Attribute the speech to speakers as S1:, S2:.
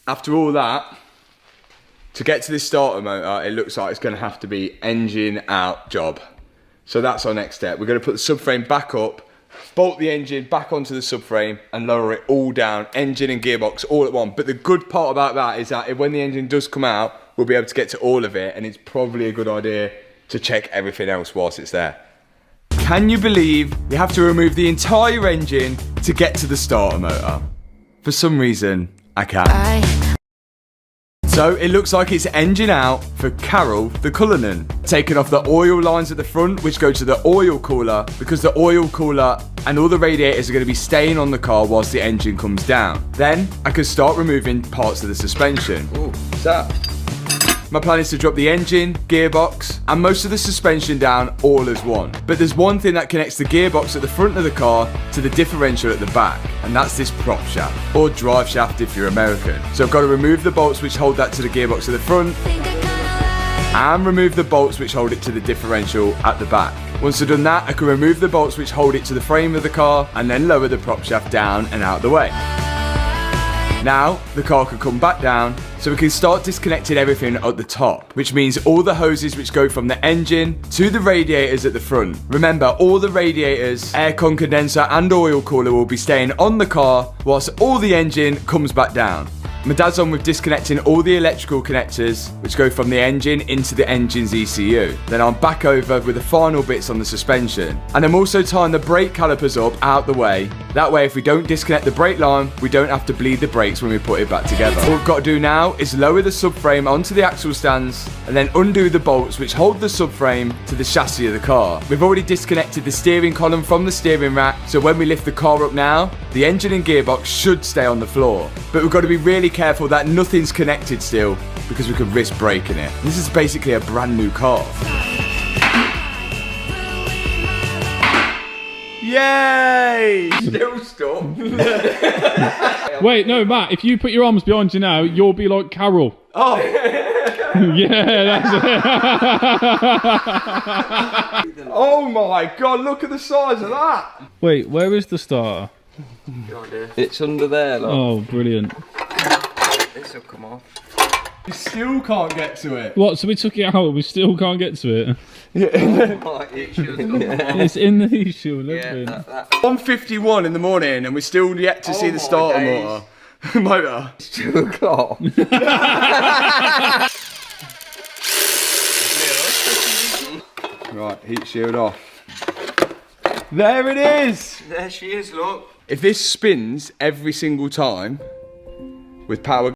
S1: After all that, to get to this starter motor, it looks like it's going to have to be engine out job. So that's our next step. We're going to put the subframe back up, bolt the engine back onto the subframe and lower it all down, engine and gearbox all at once. But the good part about that is that when the engine does come out, we'll be able to get to all of it, and it's probably a good idea to check everything else whilst it's there. Can you believe you have to remove the entire engine to get to the starter motor? For some reason, I can. So it looks like it's engine out for Carol the Cullinan. Taking off the oil lines at the front, which go to the oil cooler, because the oil cooler and all the radiators are going to be staying on the car whilst the engine comes down. Then I can start removing parts of the suspension. Ooh, what's that? My plan is to drop the engine, gearbox, and most of the suspension down all as one. But there's one thing that connects the gearbox at the front of the car to the differential at the back, and that's this prop shaft, or drive shaft if you're American. So I've got to remove the bolts which hold that to the gearbox at the front, and remove the bolts which hold it to the differential at the back. Once I've done that, I can remove the bolts which hold it to the frame of the car, and then lower the prop shaft down and out the way. Now, the car can come back down, so we can start disconnecting everything at the top, which means all the hoses which go from the engine to the radiators at the front. Remember, all the radiators, aircon condenser and oil cooler will be staying on the car whilst all the engine comes back down. My dad's on with disconnecting all the electrical connectors which go from the engine into the engine's ECU. Then I'm back over with the final bits on the suspension. And I'm also tying the brake calipers up out the way. That way if we don't disconnect the brake line, we don't have to bleed the brakes when we put it back together. All we've got to do now is lower the subframe onto the axle stands and then undo the bolts which hold the subframe to the chassis of the car. We've already disconnected the steering column from the steering rack, so when we lift the car up now, the engine and gearbox should stay on the floor. But we've got to be really careful that nothing's connected still, because we could risk breaking it. This is basically a brand new car. Yay! Still stuck.
S2: Wait, no, Matt, if you put your arms behind you now, you'll be like Carol.
S1: Oh!
S2: Yeah, that's it.
S1: Oh my god, look at the size of that!
S2: Wait, where is the starter?
S3: It's under there, look.
S2: Oh, brilliant.
S3: This will come off.
S1: You still can't get to it.
S2: What, so we took it out, we still can't get to it? It's in the heat shield, everything.
S1: 1:51 in the morning and we're still yet to see the starter motor. Motor.
S3: It's 2 o'clock.
S1: Right, heat shield off. There it is!
S3: There she is, look.
S1: If this spins every single time with power